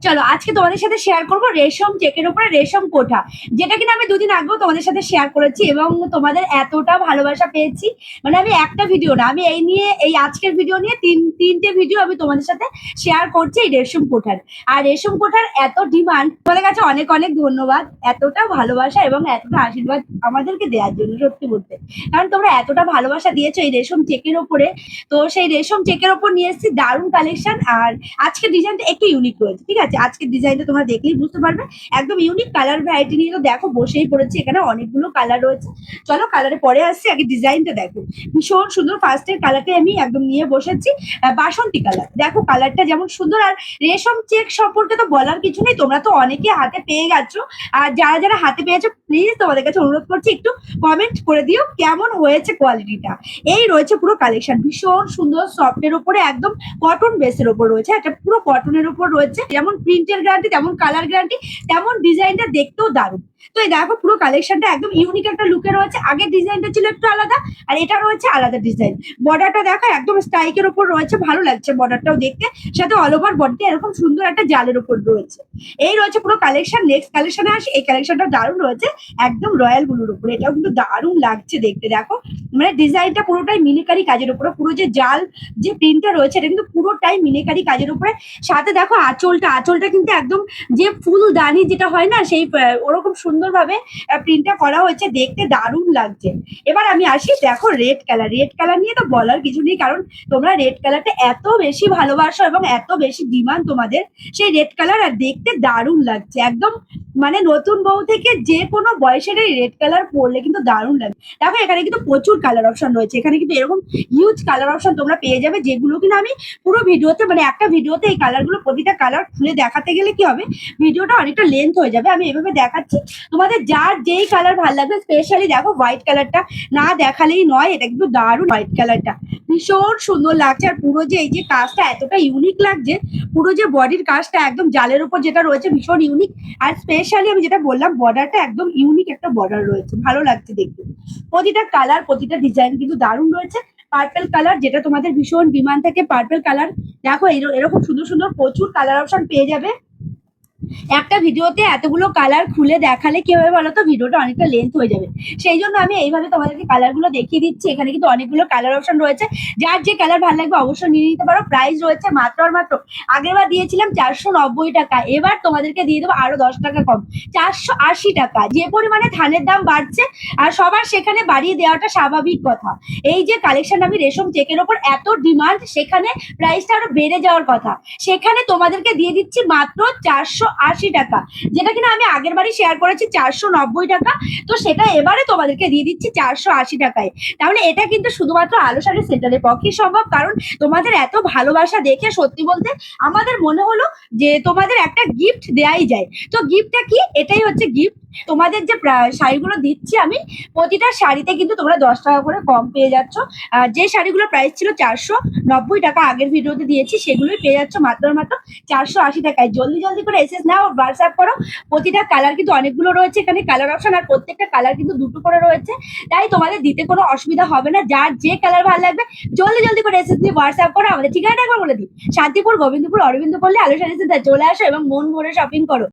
চলো আজকে তোমাদের সাথে শেয়ার করবো রেশম চেকের উপরে রেশম কোঠা, যেটা কিনা আমি দুদিন আগেও তোমাদের সাথে শেয়ার করেছি এবং তোমাদের এতটা ভালোবাসা পেয়েছি। মানে আমি একটা ভিডিও না, আমি এই নিয়ে এই আজকের ভিডিও নিয়ে তিনটে ভিডিও আমি তোমাদের সাথে শেয়ার করছি এই রেশম কোঠার। আর রেশম কোঠার এত ডিমান্ড, তোমাদের কাছে অনেক অনেক ধন্যবাদ এতটা ভালোবাসা এবং এতটা আশীর্বাদ আমাদেরকে দেওয়ার জন্য। সত্যি বলতে, কারণ তোমরা এতটা ভালোবাসা দিয়েছো এই রেশম চেকের ওপরে। তো সেই রেশম চেকের ওপর নিয়ে এসেছি দারুণ কালেকশন। আর আজকের ডিজাইনটা একটু ইউনিক রয়েছে, ঠিক আছে? আজকের ডিজাইনটা তোমরা দেখলেই বুঝতে পারবে, একদম ইউনিক কালার ভ্যারাইটি নিয়ে। তো দেখো বসেই পড়েছে, এখানে অনেকগুলো কালার রয়েছে। চলো কালারে পরে আসছি, আগে ডিজাইনটা দেখো। ভীষণ সুন্দর, ফার্স্টের কালারটা আমি একদম নিয়ে বসেছি বাসন্তী কালার। দেখো কালারটা যেমন সুন্দর, আর রেশম চেক সম্পর্কে তো বলার কিছু নেই, তোমরা তো অনেকে হাতে পেয়ে গেছো। আর যারা যারা হাতে পেয়েছো প্লিজ তোমাদের কাছে অনুরোধ করছি একটু কমেন্ট করে দিও কেমন হয়েছে কোয়ালিটিটা। এই রয়েছে পুরো কালেকশন, ভীষণ সুন্দর সফটের উপরে একদম কটন বেসের উপর রয়েছে, একটা পুরো কটনের উপর রয়েছে। যেমন প্রিন্টের গ্যারান্টি, তেমন কালার গ্যারান্টি, তেমন ডিজাইনটা দেখতেও দারুণ। তো এই দেখো পুরো কালেকশনটা একদম ইউনিক একটা লুকে রয়েছে। আগের ডিজাইনটা ছিল একটু আলাদা, আর এটা রয়েছে আলাদা ডিজাইন। বর্ডারটা দেখো একদম স্ট্রাইকের উপর রয়েছে, ভালো লাগছে বর্ডারটাও দেখতে। সাথে অল ওভার বডিতে এরকম সুন্দর একটা জালের উপর রয়েছে। এই রয়েছে পুরো কালেকশন। নেক্সট কালেকশনে আসি, এই কালেকশনটা দারুণ রয়েছে একদম রয়্যাল ব্লুর উপরে। এটাও কিন্তু দারুণ লাগছে দেখতে। দেখো মানে ডিজাইনটা পুরোটাই মিনিকারি কাজের উপরে, পুরো যে জাল যে প্রিন্টটা রয়েছে এটা কিন্তু পুরোটাই মিনিকারি কাজের উপরে। সাথে দেখো আঁচলটা কিন্তু একদম যে ফুলদানি যেটা হয় না, সেই ওরকম সুন্দরভাবে প্রিন্টটা করা হয়েছে, দেখতে দারুণ লাগছে। এবার আমি আসি, দেখো রেড কালার নিয়ে তো বলার কিছু নেই, কারণ তোমরা রেড কালারটা এত বেশি ভালোবাসো এবং এত বেশি ডিমান্ড তোমাদের সেই রেড কালার। আর দেখতে দারুণ লাগছে একদম, মানে নতুন বউ থেকে যে কোনো বয়সের এই রেড কালার পরলে কিন্তু দারুণ লাগে। দেখো এখানে কিন্তু প্রচুর কালার অপশন রয়েছে, এখানে কিন্তু এরকম হিউজ কালার অপশন তোমরা পেয়ে যাবে, যেগুলো কিনা আমি পুরো ভিডিওতে, মানে একটা ভিডিওতে এই কালারগুলো প্রতিটা কালার খুলে দেখাতে গেলে কি হবে, ভিডিওটা অনেকটা লেন্থ হয়ে যাবে। আমি এভাবে দেখাচ্ছি, তোমাদের যার যেই কালার ভালো লাগবে। স্পেশালি দেখো হোয়াইট কালারটা না দেখালেই নয়, এটা কিন্তু দারুণ হোয়াইট কালারটা, ভীষণ সুন্দর লাগছে। আর পুরো যে এই যে কাজটা এতটা ইউনিক লাগছে, পুরো যে বডির কাজটা একদম জালের উপর যেটা রয়েছে ভীষণ ইউনিক। আর স্পেশালি আমি যেটা বললাম বর্ডারটা একদম ইউনিক একটা বর্ডার রয়েছে, ভালো লাগছে দেখতে। প্রতিটা কালার প্রতিটা ডিজাইন কিন্তু দারুণ রয়েছে। পার্পেল কালার যেটা তোমাদের ভীষণ ডিমান্ড থাকে, পার্পেল কালার। দেখো এরকম সুন্দর সুন্দর প্রচুর কালার অপশন পেয়ে যাবে। একটা ভিডিওতে এতগুলো কালার খুলে দেখালে কি হবে বলো তো, ভিডিওটা অনেকটা লেন্থ হয়ে যাবে। সেই জন্য আমি এইভাবে তোমাদেরকে কালারগুলো দেখিয়ে দিচ্ছি। এখানে কিন্তু অনেকগুলো কালার অপশন রয়েছে, যার যে কালার ভালো লাগবে অবশ্যই নিয়ে নিতে পারো। প্রাইস রয়েছে মাত্র আর মাত্র, আগেরবার দিয়েছিলাম 490 টাকা, এবার তোমাদেরকে দিয়ে দেবো আরো 10 টাকা কম, 480 টাকা। যে পরিমাণে ধানের দাম বাড়ছে আর সবার সেখানে বাড়িয়ে দেওয়াটা স্বাভাবিক কথা। এই যে কালেকশন আমি রেশম চেকের ওপর এত ডিমান্ড, সেখানে প্রাইসটা আরো বেড়ে যাওয়ার কথা, সেখানে তোমাদেরকে দিয়ে দিচ্ছি মাত্র 480 টাকা। যেটা কিনা আমি আগের বারই শেয়ার করেছি 490 টাকা, তো সেটা এবারে তোমাদেরকে দিয়ে দিচ্ছি 480 টাকায়। তাহলে এটা কিন্তু শুধুমাত্র আলো শাড়ি সেন্টারের পক্ষে সম্ভব, কারণ তোমাদের এত ভালোবাসা দেখে সত্যি বলতে আমাদের মনে হলো যে তোমাদের একটা গিফট দেয়াই যায়। তো গিফটটা কি, এটাই হচ্ছে গিফট। তোমাদের যে শাড়িগুলো দিচ্ছি আমি, প্রতিটা শাড়িতে কিন্তু তোমরা 10 টাকা করে কম পেয়ে যাচ্ছ। যে শাড়িগুলো প্রাইস ছিল 490 টাকা আগের ভিডিওতে দিয়েছি, সেগুলোই পেয়ে যাচ্ছ মাত্র মাত্র 480 টাকায়। জলদি জলদি করে এসএস নাও, হোয়াটসঅ্যাপ করো। প্রতিটা কালার কিন্তু অনেকগুলো রয়েছে এখানে কালার অপশন, আর প্রত্যেকটা কালার কিন্তু দুটো করে রয়েছে, তাই তোমাদের দিতে কোনো অসুবিধা হবে না। যার যে কালার ভালো লাগবে জলদি জলদি করে এসএস দিয়ে হোয়াটসঅ্যাপ করো। আমাদের ঠিকানাটা একবার বলে দিই, শান্তিপুর, গোবিন্দপুর, অরবিন্দ পল্লী, আলো শাড়ি সেন্টার। চলে আসো এবং মন ভরে শপিং করো।